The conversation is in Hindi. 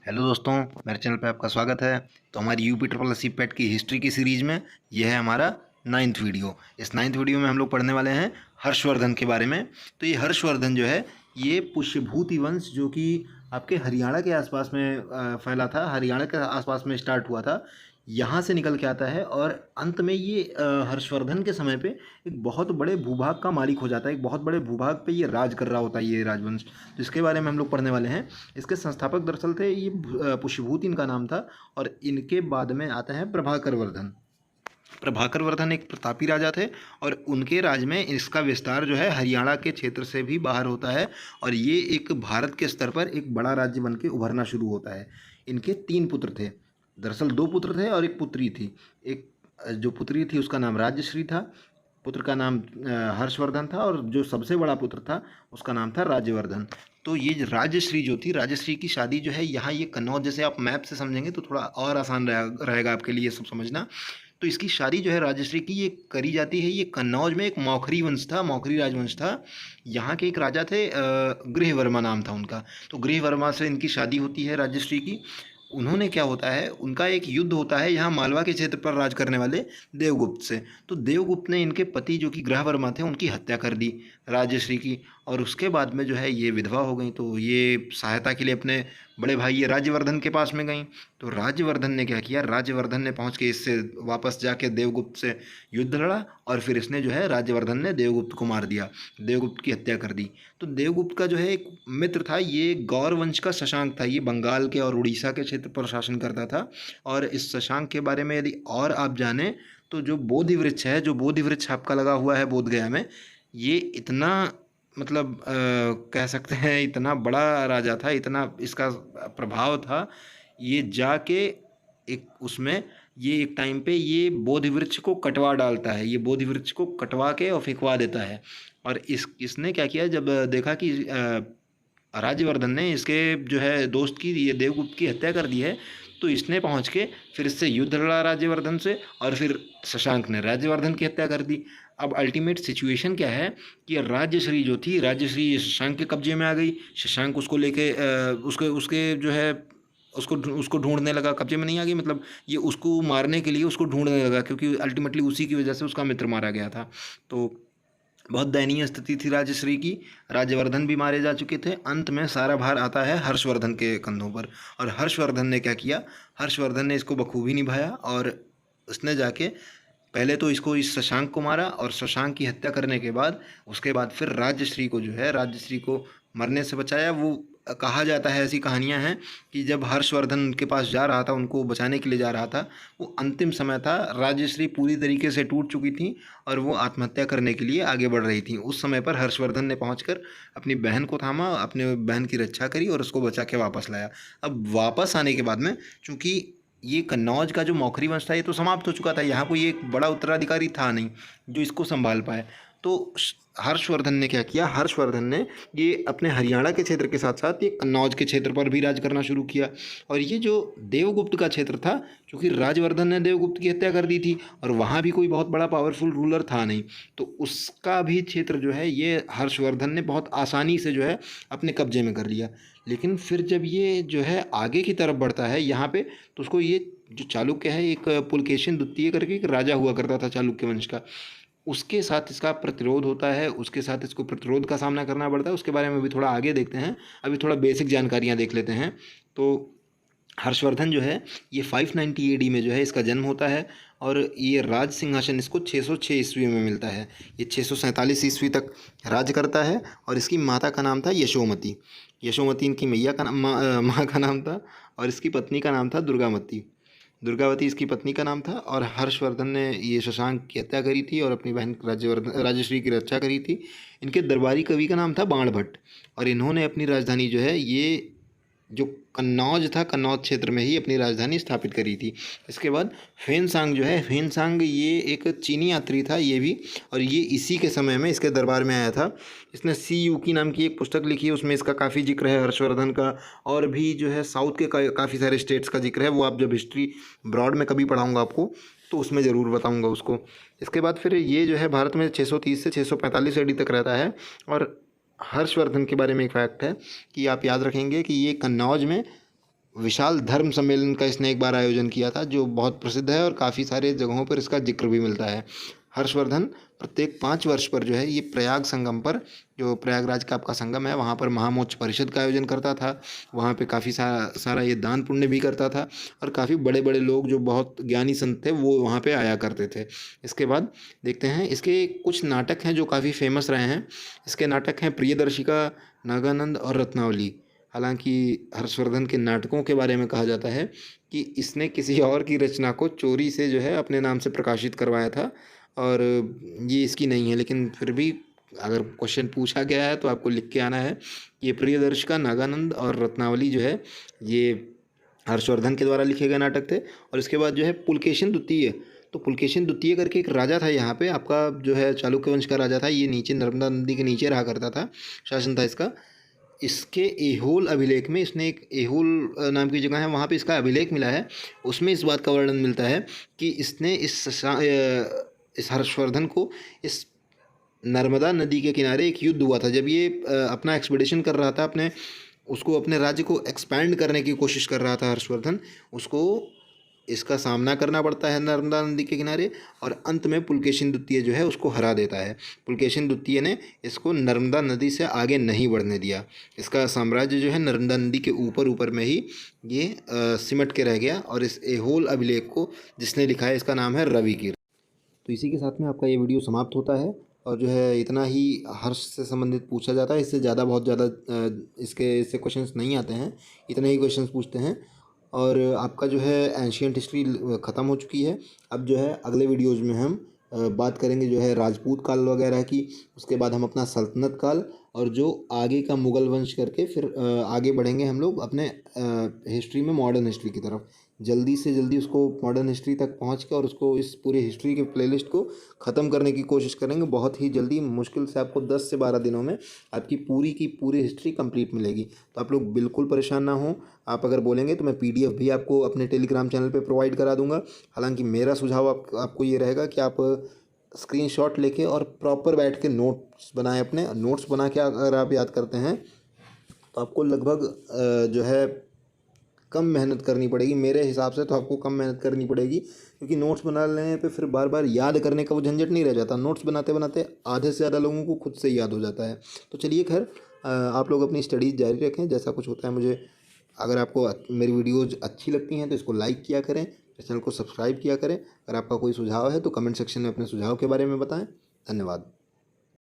हेलो दोस्तों, मेरे चैनल पे आपका स्वागत है। तो हमारी यूपी ट्रिपल एस सी पेट की हिस्ट्री की सीरीज में यह है हमारा 9th वीडियो। इस 9th वीडियो में हम लोग पढ़ने वाले हैं हर्षवर्धन के बारे में। तो ये हर्षवर्धन जो है ये पुष्यभूति वंश जो कि आपके हरियाणा के आसपास में फैला था, हरियाणा के आसपास में स्टार्ट हुआ था, यहाँ से निकल के आता है और अंत में ये हर्षवर्धन के समय पे एक बहुत बड़े भूभाग का मालिक हो जाता है। एक बहुत बड़े भूभाग पे ये राज कर रहा होता है ये राजवंश। तो इसके बारे में हम लोग पढ़ने वाले हैं। इसके संस्थापक दरअसल थे ये पुष्यभूति इनका नाम था। और इनके बाद में आते हैं प्रभाकर वर्धन। प्रभाकर वर्धन एक प्रतापी राजा थे और उनके राज में इसका विस्तार जो है हरियाणा के क्षेत्र से भी बाहर होता है और ये एक भारत के स्तर पर एक बड़ा राज्य बन के उभरना शुरू होता है। इनके 3 पुत्र थे, दरअसल 2 पुत्र थे और एक पुत्री थी। एक जो पुत्री थी उसका नाम राजश्री था, पुत्र का नाम हर्षवर्धन था और जो सबसे बड़ा पुत्र था उसका नाम था राज्यवर्धन। तो ये राजश्री जो थी, राजश्री की शादी जो है यहाँ ये कन्नौज, जैसे आप मैप से समझेंगे तो थोड़ा और आसान रहेगा आपके लिए सब समझना। तो इसकी शादी जो है राजश्री की ये करी जाती है। ये कन्नौज में एक मौखरी वंश था, मौखरी राजवंश था। यहाँ के एक राजा थे, गृहवर्मा नाम था उनका। तो गृहवर्मा से इनकी शादी होती है राजश्री की। उन्होंने क्या होता है, उनका एक युद्ध होता है यहाँ मालवा के क्षेत्र पर राज करने वाले देवगुप्त से। तो देवगुप्त ने इनके पति जो कि गृहवर्मा थे उनकी हत्या कर दी राजश्री की। और उसके बाद में जो है ये विधवा हो गई। तो ये सहायता के लिए अपने बड़े भाई ये राज्यवर्धन के पास में गई। तो राज्यवर्धन ने क्या किया, राज्यवर्धन ने पहुंच के इससे वापस जाके देवगुप्त से युद्ध लड़ा और फिर इसने जो है राज्यवर्धन ने देवगुप्त को मार दिया, देवगुप्त की हत्या कर दी। तो देवगुप्त का जो है एक मित्र था, ये गौर वंश का शशांक था। ये बंगाल के और उड़ीसा के क्षेत्र पर शासन करता था। और इस शशांक के बारे में यदि और आप जाने तो जो बोधि वृक्ष है, जो बोधि वृक्ष आपका लगा हुआ है बोधगया में, ये इतना मतलब कह सकते हैं इतना बड़ा राजा था, इतना इसका प्रभाव था। ये जाके एक उसमें ये एक टाइम पे ये बोधि वृक्ष को कटवा डालता है, ये बोधि वृक्ष को कटवा के और फेंकवा देता है। और इसने क्या किया, जब देखा कि राज्यवर्धन ने इसके जो है दोस्त की, ये देवगुप्त की हत्या कर दी है, तो इसने पहुंच के फिर इससे युद्ध लड़ा राज्यवर्धन से और फिर शशांक ने राज्यवर्धन की हत्या कर दी। अब अल्टीमेट सिचुएशन क्या है कि राजश्री जो थी, राजश्री शशांक के कब्जे में आ गई। शशांक उसको लेके उसके उसके जो है उसको उसको ढूंढने लगा, कब्जे में नहीं आ गई मतलब ये उसको मारने के लिए उसको ढूंढने लगा, क्योंकि अल्टीमेटली उसी की वजह से उसका मित्र मारा गया था। तो बहुत दयनीय स्थिति थी राजश्री की। राज्यवर्धन भी मारे जा चुके थे। अंत में सारा भार आता है हर्षवर्धन के कंधों पर। और हर्षवर्धन ने क्या किया, हर्षवर्धन ने इसको बखूबी निभाया और उसने जाके पहले तो इसको, इस शशांक को मारा और शशांक की हत्या करने के बाद उसके बाद फिर राजश्री को जो है, राजश्री को मरने से बचाया। वो कहा जाता है, ऐसी कहानियां हैं कि जब हर्षवर्धन उनके पास जा रहा था, उनको बचाने के लिए जा रहा था, वो अंतिम समय था, राजश्री पूरी तरीके से टूट चुकी थी और वो आत्महत्या करने के लिए आगे बढ़ रही थी। उस समय पर हर्षवर्धन ने पहुंचकर अपनी बहन को थामा, अपने बहन की रक्षा करी और उसको बचा के वापस लाया। अब वापस आने के बाद में, चूँकि ये कन्नौज का जो मौखरी वंश था ये तो समाप्त हो चुका था, यहाँ कोई एक बड़ा उत्तराधिकारी था नहीं जो इसको संभाल पाए। तो हर्षवर्धन ने क्या किया, हर्षवर्धन ने ये अपने हरियाणा के क्षेत्र के साथ साथ ये कन्नौज के क्षेत्र पर भी राज करना शुरू किया। और ये जो देवगुप्त का क्षेत्र था, क्योंकि राज्यवर्धन ने देवगुप्त की हत्या कर दी थी और वहाँ भी कोई बहुत बड़ा पावरफुल रूलर था नहीं, तो उसका भी क्षेत्र जो है ये हर्षवर्धन ने बहुत आसानी से जो है अपने कब्जे में कर लिया। लेकिन फिर जब ये जो है आगे की तरफ बढ़ता है यहाँ पे, तो उसको ये जो चालुक्य है, एक पुलकेशिन द्वितीय करके एक राजा हुआ करता था चालुक्य वंश का, उसके साथ इसका प्रतिरोध होता है, उसके साथ इसको प्रतिरोध का सामना करना पड़ता है। उसके बारे में भी थोड़ा आगे देखते हैं, अभी थोड़ा बेसिक जानकारियाँ देख लेते हैं। तो हर्षवर्धन जो है ये 590 AD में जो है इसका जन्म होता है और ये राज सिंहासन इसको 606 ईस्वी में मिलता है। ये 647 ईस्वी तक राज करता है और इसकी माता का नाम था यशोमती। यशोमती इनकी मैया का नाम, माँ का नाम था और इसकी पत्नी का नाम था दुर्गावती। दुर्गावती इसकी पत्नी का नाम था। और हर्षवर्धन ने ये शशांक की हत्या करी थी और अपनी बहन राजश्री की रक्षा करी थी। इनके दरबारी कवि का नाम था बाणभट्ट और इन्होंने अपनी राजधानी जो है ये जो कन्नौज था, कन्नौज क्षेत्र में ही अपनी राजधानी स्थापित करी थी। इसके बाद फेनसांग जो है, फेनसांग ये एक चीनी यात्री था ये भी, और ये इसी के समय में इसके दरबार में आया था। इसने सी यू की नाम की एक पुस्तक लिखी है, उसमें इसका काफ़ी जिक्र है हर्षवर्धन का। और भी जो है साउथ के काफ़ी सारे स्टेट्स का जिक्र है, वो आप जब हिस्ट्री ब्रॉड में कभी पढ़ाऊँगा आपको तो उसमें ज़रूर बताऊँगा उसको। इसके बाद फिर ये जो है भारत में 630 से 645 AD तक रहता है। और हर्षवर्धन के बारे में एक फैक्ट है कि आप याद रखेंगे कि ये कन्नौज में विशाल धर्म सम्मेलन का इसने एक बार आयोजन किया था, जो बहुत प्रसिद्ध है और काफ़ी सारे जगहों पर इसका जिक्र भी मिलता है। हर्षवर्धन प्रत्येक 5 वर्ष पर जो है ये प्रयाग संगम पर, जो प्रयागराज का आपका संगम है, वहाँ पर महामोक्ष परिषद का आयोजन करता था। वहाँ पे काफ़ी सारा ये दान पुण्य भी करता था और काफ़ी बड़े बड़े लोग जो बहुत ज्ञानी संत थे वो वहाँ पे आया करते थे। इसके बाद देखते हैं इसके कुछ नाटक हैं जो काफ़ी फेमस रहे हैं। इसके नाटक हैं प्रियदर्शिका, नागानंद और रत्नावली। हालांकि हर्षवर्धन के नाटकों के बारे में कहा जाता है कि इसने किसी और की रचना को चोरी से जो है अपने नाम से प्रकाशित करवाया था और ये इसकी नहीं है, लेकिन फिर भी अगर क्वेश्चन पूछा गया है तो आपको लिख के आना है। ये प्रियदर्शिका, नागानंद और रत्नावली जो है ये हर्षवर्धन के द्वारा लिखे गए नाटक थे। और इसके बाद जो है पुलकेशिन द्वितीय, तो पुलकेशिन द्वितीय करके एक राजा था यहाँ पे आपका, जो है चालुक्य वंश का राजा था। ये नीचे नर्मदा नदी के नीचे रहा करता था, शासन था इसका। इसके ऐहोल अभिलेख में, इसने एक ऐहोल नाम की जगह है वहाँ पे इसका अभिलेख मिला है। उसमें इस बात का वर्णन मिलता है कि इसने इस हर्षवर्धन को इस नर्मदा नदी के किनारे एक युद्ध हुआ था जब ये अपना एक्सपीडिशन कर रहा था, उसको अपने राज्य को एक्सपैंड करने की कोशिश कर रहा था हर्षवर्धन। उसको इसका सामना करना पड़ता है नर्मदा नदी के किनारे और अंत में पुलकेशिन द्वितीय जो है उसको हरा देता है। पुलकेशिन द्वितीय ने इसको नर्मदा नदी से आगे नहीं बढ़ने दिया। इसका साम्राज्य जो है नर्मदा नदी के ऊपर ऊपर में ही ये सिमट के रह गया। और इस ऐहोल अभिलेख को जिसने लिखा है इसका नाम है रविकीर्ति। तो इसी के साथ में आपका ये वीडियो समाप्त होता है और जो है इतना ही हर्ष से संबंधित पूछा जाता है। इससे ज़्यादा बहुत ज़्यादा इससे क्वेश्चंस नहीं आते हैं, इतने ही क्वेश्चंस पूछते हैं। और आपका जो है एंशियंट हिस्ट्री ख़त्म हो चुकी है। अब जो है अगले वीडियोज़ में हम बात करेंगे जो है राजपूत काल वगैरह की। उसके बाद हम अपना सल्तनत काल और जो आगे का मुग़ल वंश करके फिर आगे बढ़ेंगे हम लोग अपने हिस्ट्री में मॉडर्न हिस्ट्री की तरफ। जल्दी से जल्दी उसको मॉडर्न हिस्ट्री तक पहुंच के और उसको इस पूरे हिस्ट्री के प्लेलिस्ट को ख़त्म करने की कोशिश करेंगे। बहुत ही जल्दी, मुश्किल से आपको 10 से 12 दिनों में आपकी पूरी की पूरी हिस्ट्री कंप्लीट मिलेगी। तो आप लोग बिल्कुल परेशान ना हो। आप अगर बोलेंगे तो मैं PDF भी आपको अपने टेलीग्राम चैनल पे प्रोवाइड करा दूंगा। हालांकि मेरा सुझाव आपको ये रहेगा कि आप स्क्रीनशॉट लेके और प्रॉपर बैठ के नोट्स बनाएं। अपने नोट्स बना के अगर आप याद करते हैं तो आपको लगभग जो है कम मेहनत करनी पड़ेगी। मेरे हिसाब से तो आपको कम मेहनत करनी पड़ेगी, क्योंकि नोट्स बना लेने पे फिर बार बार याद करने का वो झंझट नहीं रह जाता। नोट्स बनाते बनाते आधे से ज़्यादा लोगों को खुद से याद हो जाता है। तो चलिए खैर, आप लोग अपनी स्टडीज़ जारी रखें। जैसा कुछ होता है मुझे, अगर आपको मेरी वीडियोज़ अच्छी लगती हैं तो इसको लाइक किया करें, चैनल को सब्सक्राइब किया करें। अगर आपका कोई सुझाव है तो कमेंट सेक्शन में अपने सुझाव के बारे में बताएँ। धन्यवाद।